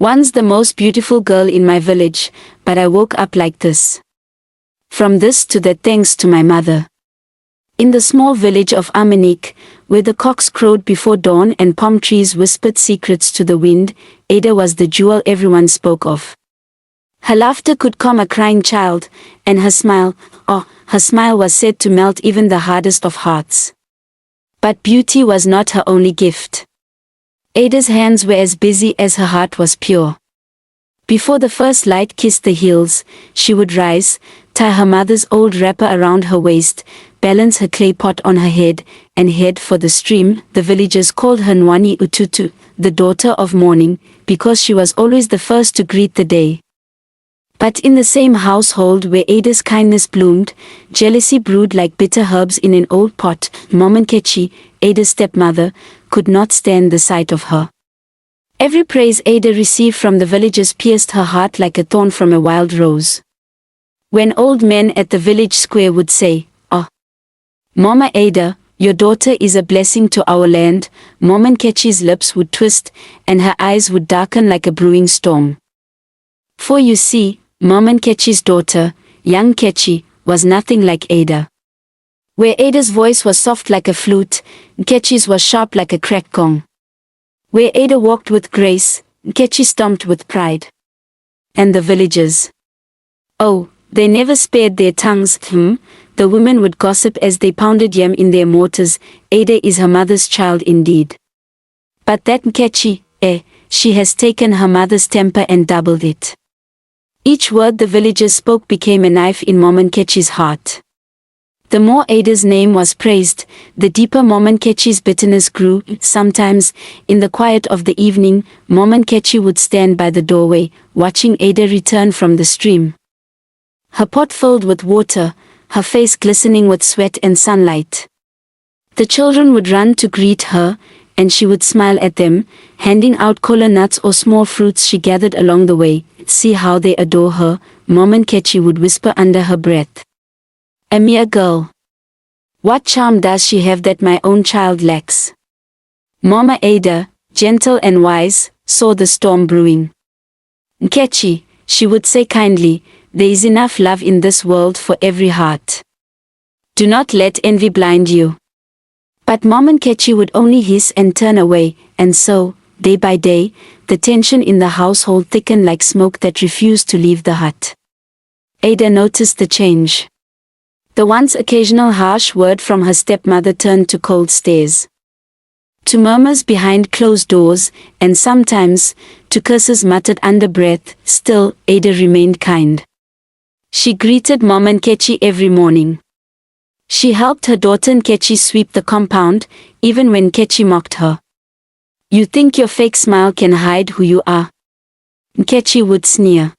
Once the most beautiful girl in my village, but I woke up like this. From this to that thanks to my mother. In the small village of Amanik, where the cocks crowed before dawn and palm trees whispered secrets to the wind, Ada was the jewel everyone spoke of. Her laughter could calm a crying child, and her smile was said to melt even the hardest of hearts. But beauty was not her only gift. Ada's hands were as busy as her heart was pure. Before the first light kissed the hills, she would rise, tie her mother's old wrapper around her waist, balance her clay pot on her head, and head for the stream. The villagers called her Nwani Ututu, the daughter of morning, because she was always the first to greet the day. But in the same household where Ada's kindness bloomed, jealousy brewed like bitter herbs in an old pot. Mama Nkechi, Ada's stepmother, could not stand the sight of her. Every praise Ada received from the villagers pierced her heart like a thorn from a wild rose. When old men at the village square would say, "Oh, Mama Ada, your daughter is a blessing to our land," Mama Nkechi's lips would twist, and her eyes would darken like a brewing storm. For you see, Mama Nkechi's daughter, young Nkechi, was nothing like Ada. Where Ada's voice was soft like a flute, Nkechi's was sharp like a cracked gong. Where Ada walked with grace, Nkechi stomped with pride. And the villagers, oh, they never spared their tongues. The women would gossip as they pounded yam in their mortars. Ada is her mother's child indeed. But that Nkechi, she has taken her mother's temper and doubled it. Each word the villagers spoke became a knife in Mama Nkechi's heart. The more Ada's name was praised, the deeper Mama Nkechi's bitterness grew. Sometimes, in the quiet of the evening, Mama Nkechi would stand by the doorway, watching Ada return from the stream. Her pot filled with water, her face glistening with sweat and sunlight. The children would run to greet her, and she would smile at them, handing out kola nuts or small fruits she gathered along the way. "See how they adore her," Mama Nkechi would whisper under her breath. "A mere girl. What charm does she have that my own child lacks?" Mama Ada, gentle and wise, saw the storm brewing. "Nkechi," she would say kindly, "there is enough love in this world for every heart. Do not let envy blind you." But Mama Nkechi would only hiss and turn away, and so, day by day, the tension in the household thickened like smoke that refused to leave the hut. Ada noticed the change. The once occasional harsh word from her stepmother turned to cold stares, to murmurs behind closed doors, and sometimes, to curses muttered under breath. Still, Ada remained kind. She greeted Mama Nkechi every morning. She helped her daughter Nkechi sweep the compound, even when Nkechi mocked her. "You think your fake smile can hide who you are?" Nkechi would sneer.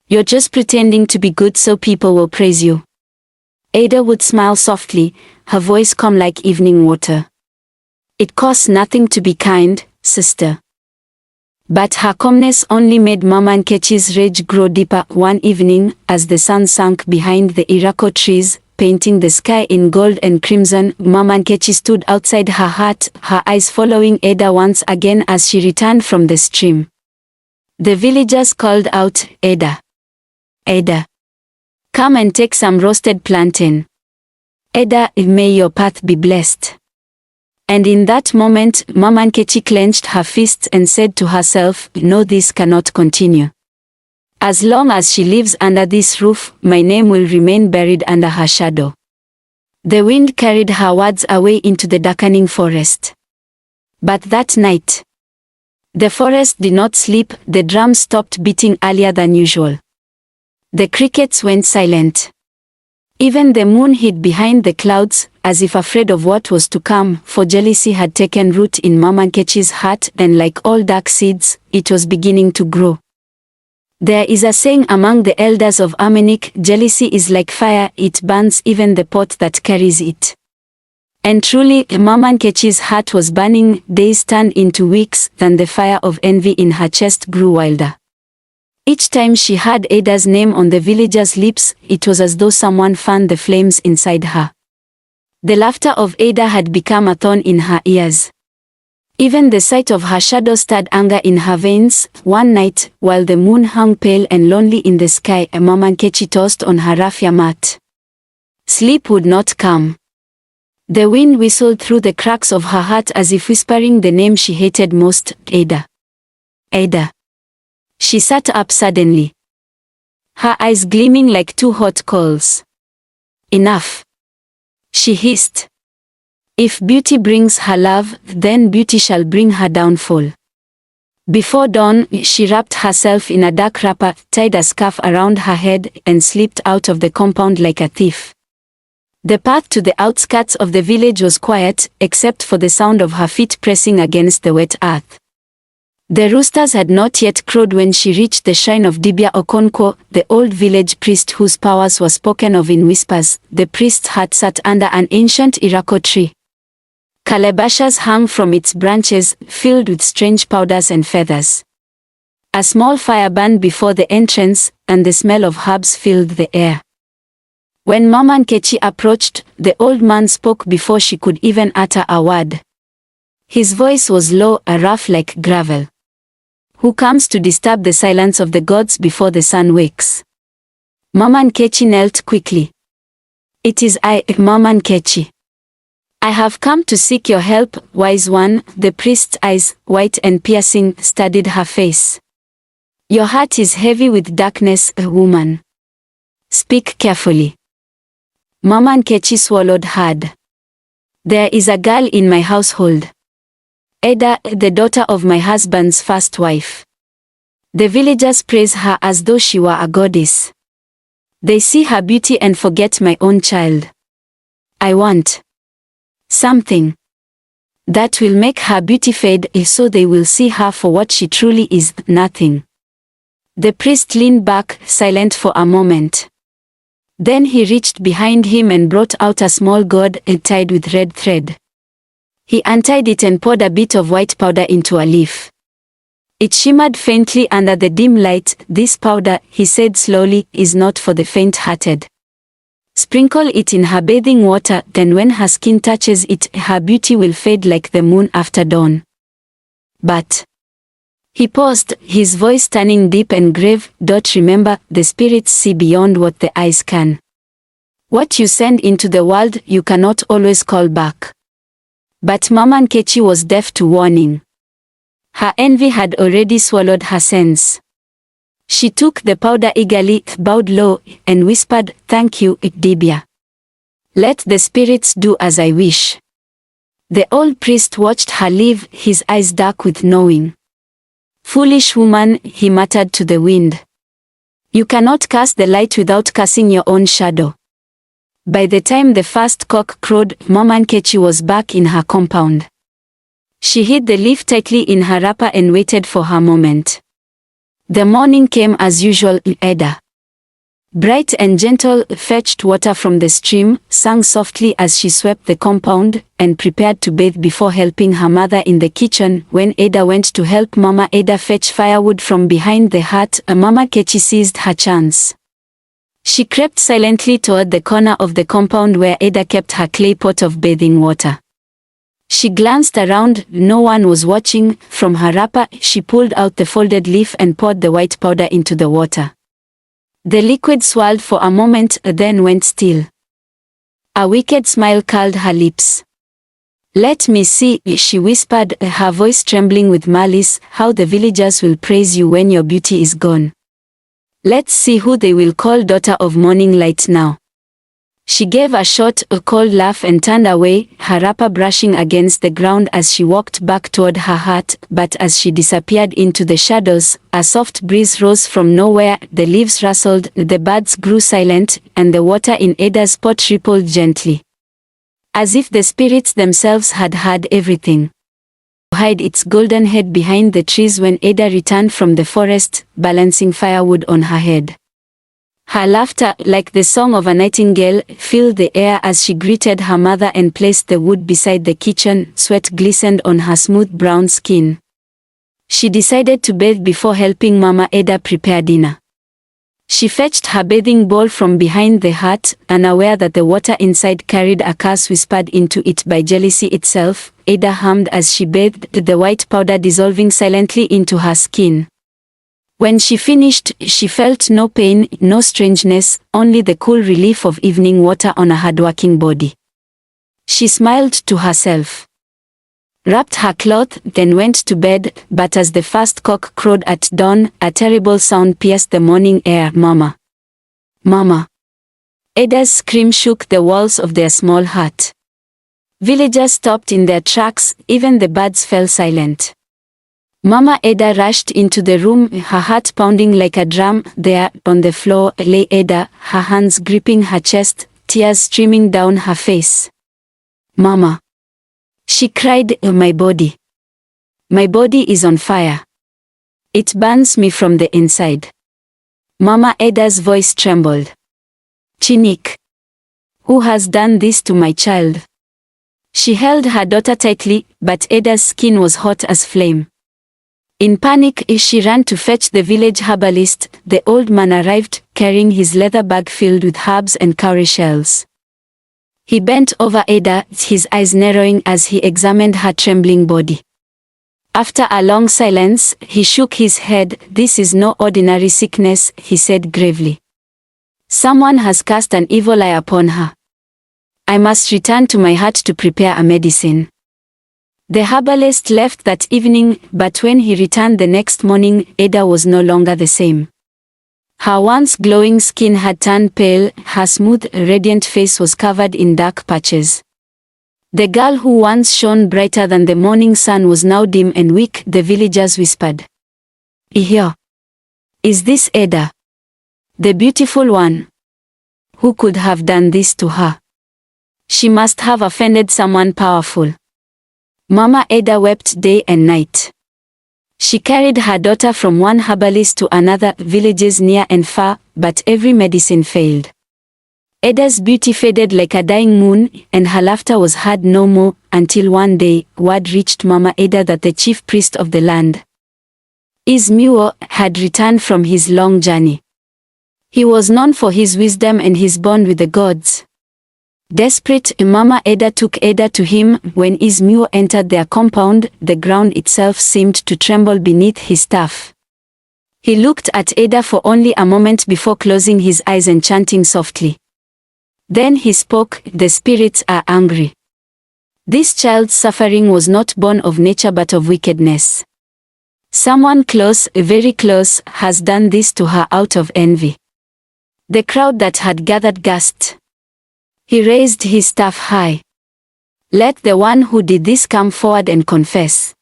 "You're just pretending to be good so people will praise you." Ada would smile softly, her voice calm like evening water. "It costs nothing to be kind, sister." But her calmness only made Mama Nkechi's rage grow deeper. One evening, as the sun sank behind the irako trees, painting the sky in gold and crimson, Mama Nkechi stood outside her hut, her eyes following Ada once again as she returned from the stream. The villagers called out, "Ada! Ada! Come and take some roasted plantain. Ada, may your path be blessed." And in that moment, Mama Nkechi clenched her fists and said to herself, "No, this cannot continue. As long as she lives under this roof, my name will remain buried under her shadow." The wind carried her words away into the darkening forest. But that night, the forest did not sleep. The drums stopped beating earlier than usual. The crickets went silent. Even the moon hid behind the clouds, as if afraid of what was to come, for jealousy had taken root in Mama Nkechi's heart, and like all dark seeds, it was beginning to grow. There is a saying among the elders of Amanik, jealousy is like fire, it burns even the pot that carries it. And truly, Mama Nkechi's heart was burning. Days turned into weeks, then the fire of envy in her chest grew wilder. Each time she heard Ada's name on the villagers' lips, it was as though someone fanned the flames inside her. The laughter of Ada had become a thorn in her ears. Even the sight of her shadow stirred anger in her veins. One night, while the moon hung pale and lonely in the sky, Mama Nkechi tossed on her raffia mat. Sleep would not come. The wind whistled through the cracks of her heart as if whispering the name she hated most, Ada. Ada. She sat up suddenly, her eyes gleaming like two hot coals. Enough, she hissed. If beauty brings her love, then beauty shall bring her downfall. Before dawn, she wrapped herself in a dark wrapper, tied a scarf around her head, and slipped out of the compound like a thief. The path to the outskirts of the village was quiet, except for the sound of her feet pressing against the wet earth. The roosters had not yet crowed when she reached the shrine of Dibia Okonkwo, the old village priest whose powers were spoken of in whispers. The priest's hut sat under an ancient irako tree. Calabashes hung from its branches, filled with strange powders and feathers. A small fire burned before the entrance, and the smell of herbs filled the air. When Mama Nkechi approached, the old man spoke before she could even utter a word. His voice was low, rough like gravel. Who comes to disturb the silence of the gods before the sun wakes? Mama Nkechi knelt quickly. It is I, Mama Nkechi. I have come to seek your help, wise one. The priest's eyes, white and piercing, studied her face. Your heart is heavy with darkness, woman. Speak carefully. Mama Nkechi swallowed hard. There is a girl in my household. Ada, the daughter of my husband's first wife. The villagers praise her as though she were a goddess. They see her beauty and forget my own child. I want something that will make her beauty fade, so they will see her for what she truly is, nothing. The priest leaned back, silent for a moment. Then he reached behind him and brought out a small gourd tied with red thread. He untied it and poured a bit of white powder into a leaf. It shimmered faintly under the dim light. This powder, he said slowly, is not for the faint-hearted. Sprinkle it in her bathing water, then when her skin touches it, her beauty will fade like the moon after dawn. But he paused, his voice turning deep and grave. Remember, the spirits see beyond what the eyes can. What you send into the world, you cannot always call back. But Mama Nkechi was deaf to warning. Her envy had already swallowed her sense. She took the powder eagerly, bowed low, and whispered, "Thank you, Dibia. Let the spirits do as I wish." The old priest watched her leave, his eyes dark with knowing. "Foolish woman," he muttered to the wind. "You cannot curse the light without cursing your own shadow." By the time the first cock crowed, Mama Nkechi was back in her compound. She hid the leaf tightly in her wrapper and waited for her moment. The morning came as usual. Ada, bright and gentle, fetched water from the stream, sang softly as she swept the compound, and prepared to bathe before helping her mother in the kitchen. When Ada went to help Mama Ada fetch firewood from behind the hut, Mama Nkechi seized her chance. She crept silently toward the corner of the compound where Ada kept her clay pot of bathing water. She glanced around, no one was watching. From her wrapper, she pulled out the folded leaf and poured the white powder into the water. The liquid swirled for a moment, then went still. A wicked smile curled her lips. "Let me see," she whispered, her voice trembling with malice, "how the villagers will praise you when your beauty is gone. Let's see who they will call daughter of morning light now." She gave a short, cold laugh and turned away, her wrapper brushing against the ground as she walked back toward her hut. But as she disappeared into the shadows, a soft breeze rose from nowhere, the leaves rustled, the birds grew silent, and the water in Ada's pot rippled gently. As if the spirits themselves had heard everything. Hide its golden head behind the trees when Ada returned from the forest, balancing firewood on her head. Her laughter, like the song of a nightingale, filled the air as she greeted her mother and placed the wood beside the kitchen. Sweat glistened on her smooth brown skin. She decided to bathe before helping Mama Ada prepare dinner. She fetched her bathing bowl from behind the hut, unaware that the water inside carried a curse whispered into it by jealousy itself. Ada hummed as she bathed, the white powder dissolving silently into her skin. When she finished, she felt no pain, no strangeness, only the cool relief of evening water on a hardworking body. She smiled to herself, wrapped her cloth, then went to bed, but as the first cock crowed at dawn, a terrible sound pierced the morning air. Mama! Mama! Ada's scream shook the walls of their small hut. Villagers stopped in their tracks, even the birds fell silent. Mama Ada rushed into the room, her heart pounding like a drum. There, on the floor, lay Ada, her hands gripping her chest, tears streaming down her face. Mama! She cried, my body. My body is on fire. It burns me from the inside. Mama Ada's voice trembled. Chinik. Who has done this to my child? She held her daughter tightly, but Ada's skin was hot as flame. In panic, she ran to fetch the village herbalist. The old man arrived, carrying his leather bag filled with herbs and cowrie shells. He bent over Ada, his eyes narrowing as he examined her trembling body. After a long silence, he shook his head. This is no ordinary sickness, he said gravely. Someone has cast an evil eye upon her. I must return to my hut to prepare a medicine. The herbalist left that evening, but when he returned the next morning, Ada was no longer the same. Her once glowing skin had turned pale, her smooth, radiant face was covered in dark patches. The girl who once shone brighter than the morning sun was now dim and weak, the villagers whispered. Here. Is this Ada? The beautiful one? Who could have done this to her? She must have offended someone powerful. Mama Ada wept day and night. She carried her daughter from one herbalist to another, villages near and far, but every medicine failed. Ada's beauty faded like a dying moon, and her laughter was heard no more, until one day, word reached Mama Ada that the chief priest of the land, Ismuo, had returned from his long journey. He was known for his wisdom and his bond with the gods. Desperate, Mama Ada took Ada to him. When Ismuo entered their compound, the ground itself seemed to tremble beneath his staff. He looked at Ada for only a moment before closing his eyes and chanting softly. Then he spoke, the spirits are angry. This child's suffering was not born of nature but of wickedness. Someone close, very close, has done this to her out of envy. The crowd that had gathered gasped. He raised his staff high. Let the one who did this come forward and confess.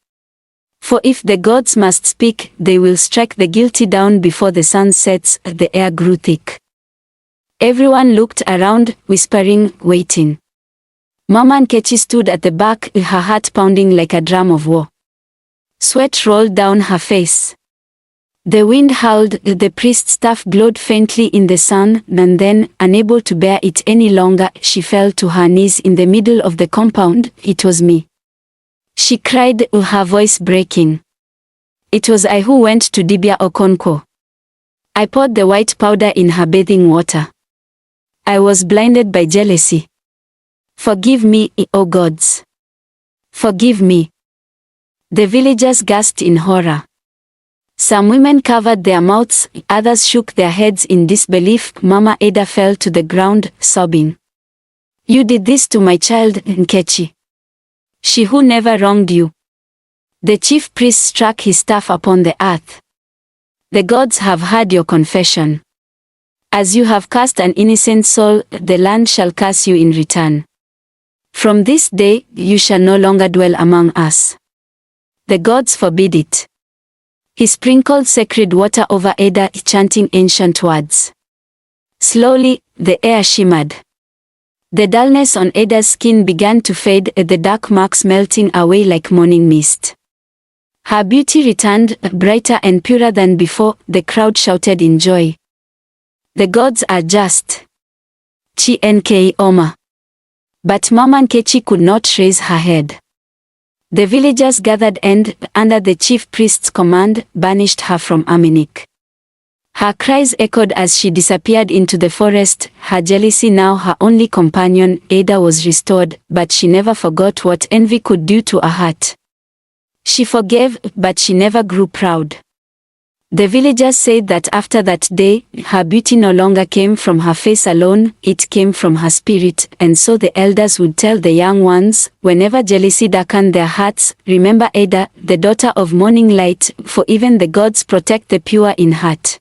For if the gods must speak, they will strike the guilty down before the sun sets. The air grew thick. Everyone looked around, whispering, waiting. Mama Nkechi stood at the back, her heart pounding like a drum of war. Sweat rolled down her face. The wind howled, the priest's staff glowed faintly in the sun, and then, unable to bear it any longer, she fell to her knees in the middle of the compound. It was me. She cried, her voice breaking. It was I who went to Dibia Okonko. I poured the white powder in her bathing water. I was blinded by jealousy. Forgive me, O gods. Forgive me. The villagers gasped in horror. Some women covered their mouths, others shook their heads in disbelief. Mama Ada fell to the ground, sobbing. You did this to my child, Nkechi. She who never wronged you. The chief priest struck his staff upon the earth. The gods have heard your confession. As you have cursed an innocent soul, the land shall curse you in return. From this day, you shall no longer dwell among us. The gods forbid it. He sprinkled sacred water over Ada, chanting ancient words. Slowly, the air shimmered. The dullness on Ada's skin began to fade, the dark marks melting away like morning mist. Her beauty returned, brighter and purer than before. The crowd shouted in joy. The gods are just. Chi Oma. But Mama Nkechi could not raise her head. The villagers gathered and, under the chief priest's command, banished her from Amenik. Her cries echoed as she disappeared into the forest. Her jealousy, now her only companion, Ada, was restored, but she never forgot what envy could do to a heart. She forgave, but she never grew proud. The villagers said that after that day, her beauty no longer came from her face alone, it came from her spirit, and so the elders would tell the young ones, whenever jealousy darkened their hearts, remember Ada, the daughter of morning light, for even the gods protect the pure in heart.